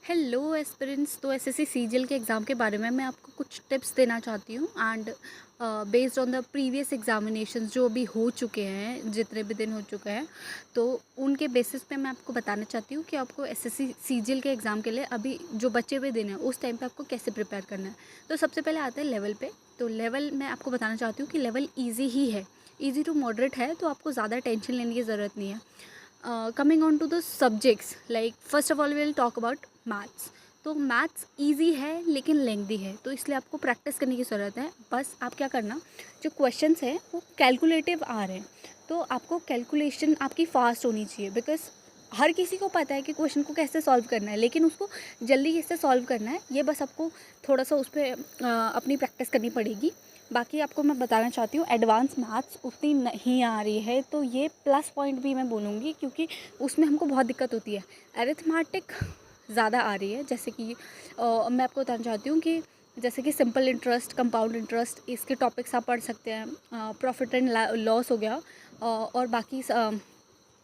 Hello aspirants. तो SSC CGL के exam के बारे में मैं आपको कुछ टिप्स देना चाहती हूँ and based on the previous examinations जो अभी हो चुके हैं, जितने भी दिन हो चुके हैं, तो उनके बेसिस पे मैं आपको बताना चाहती हूँ कि आपको एसएससी सीजीएल के एग्ज़ाम के लिए अभी जो बचे हुए दिन हैं उस टाइम पे आपको कैसे प्रिपेयर करना है। तो सबसे पहले आते हैं लेवल पे। तो लेवल मैं आपको बताना चाहती हूँ कि लेवल ईजी ही है, ईजी टू मॉडरेट है, तो आपको ज़्यादा टेंशन लेने की ज़रूरत नहीं है। Coming on to the subjects, like first of all will talk about maths. तो मैथ्स इजी है लेकिन लेंथी है, तो इसलिए आपको प्रैक्टिस करने की ज़रूरत है। बस आप क्या करना, जो क्वेश्चंस हैं वो कैलकुलेटिव आ रहे हैं, तो आपको कैलकुलेशन आपकी फ़ास्ट होनी चाहिए। बिकॉज हर किसी को पता है कि क्वेश्चन को कैसे सॉल्व करना है, लेकिन उसको जल्दी कैसे सॉल्व करना है, ये बस आपको थोड़ा सा उस पर अपनी प्रैक्टिस करनी पड़ेगी। बाकी आपको मैं बताना चाहती हूँ, एडवांस मैथ्स उतनी नहीं आ रही है, तो ये प्लस पॉइंट भी मैं बोलूँगी, क्योंकि उसमें हमको बहुत दिक्कत होती है। अरिथमेटिक ज़्यादा आ रही है, जैसे कि मैं आपको बताना चाहती हूँ कि जैसे कि सिंपल इंटरेस्ट, कंपाउंड इंटरेस्ट, इसके टॉपिक्स आप पढ़ सकते हैं। प्रॉफिट एंड लॉस हो गया, और बाकी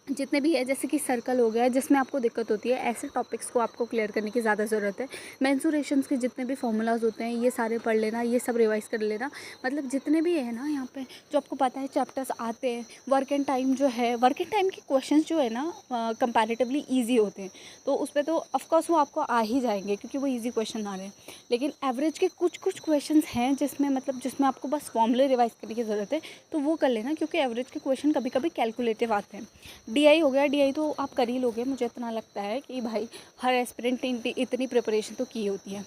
जितने भी है, जैसे कि सर्कल हो गया, जिसमें आपको दिक्कत होती है, ऐसे टॉपिक्स को आपको क्लियर करने की ज़्यादा ज़रूरत है। मेंसुरेशंस के जितने भी फॉर्मूलाज होते हैं, ये सारे पढ़ लेना, ये सब रिवाइज कर लेना। मतलब जितने भी है ना यहाँ पे, जो आपको पता है चैप्टर्स आते हैं। वर्क एंड टाइम जो है, वर्क एंड टाइम के क्वेश्चंस जो है ना कंपैरेटिवली ईजी होते हैं, तो उस पर तो ऑफकोर्स वो आपको आ ही जाएंगे, क्योंकि वो ईजी क्वेश्चन आ रहे हैं। लेकिन एवरेज के कुछ कुछ क्वेश्चन हैं जिसमें जिसमें आपको बस फॉर्मूले रिवाइज करने की ज़रूरत है, तो वो कर लेना, क्योंकि एवरेज के क्वेश्चन कभी कभी कैलकुलेटिव आते हैं। डीआई हो गया, डीआई तो आप कर ही लोगे, मुझे इतना लगता है कि भाई हर एस्पिरेंट इतनी प्रिपरेशन तो की होती है।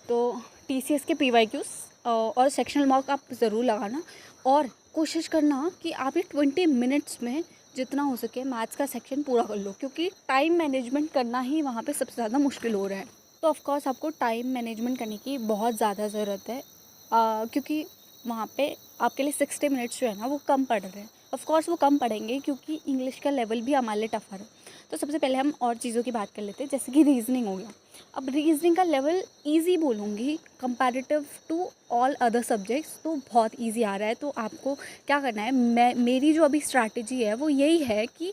तो टीसीएस के पीवाईक्यूज और सेक्शनल मार्क आप ज़रूर लगाना, और कोशिश करना कि आप ये 20 मिनट्स में जितना हो सके मैथ्स का सेक्शन पूरा कर लो, क्योंकि टाइम मैनेजमेंट करना ही वहाँ पे सबसे ज़्यादा मुश्किल हो रहा है। तो ऑफकोर्स आपको टाइम मैनेजमेंट करने की बहुत ज़्यादा ज़रूरत है, क्योंकि वहाँ पे आपके लिए 60 मिनट्स जो है ना वो कम पड़ रहे हैं। ऑफ कोर्स वो कम पढ़ेंगे, क्योंकि इंग्लिश का लेवल भी हमारे लिए टफर है। तो सबसे पहले हम और चीज़ों की बात कर लेते हैं, जैसे कि रीजनिंग हो गया। अब रीजनिंग का लेवल इजी बोलूँगी comparative to all other subjects, तो बहुत इजी आ रहा है। तो आपको क्या करना है, मेरी जो अभी स्ट्रैटेजी है वो यही है कि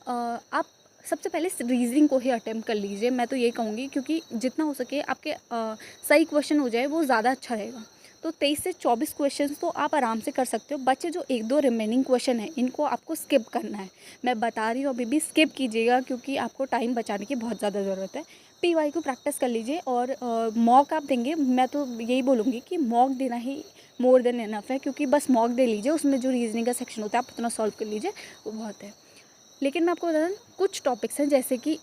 आप सबसे पहले रीजनिंग को ही अटेम्प्ट कर लीजिए, मैं तो यही कहूँगी, क्योंकि जितना हो सके आपके सही क्वेश्चन हो जाए वो ज़्यादा अच्छा रहेगा। तो 23 से 24 क्वेश्चंस तो आप आराम से कर सकते हो। बच्चे जो एक दो रिमेनिंग क्वेश्चन है, इनको आपको स्किप करना है। मैं बता रही हूँ, अभी भी स्किप कीजिएगा, क्योंकि आपको टाइम बचाने की बहुत ज़्यादा ज़रूरत है। पीवाई को प्रैक्टिस कर लीजिए, और मॉक आप देंगे, मैं तो यही बोलूँगी कि मॉक देना ही मोर देन इनफ है, क्योंकि बस मॉक दे लीजिए, उसमें जो रीजनिंग का सेक्शन होता है आप उतना सॉल्व कर लीजिए, वो बहुत है। लेकिन मैं आपको बता दूँ, कुछ टॉपिक्स हैं जैसे कि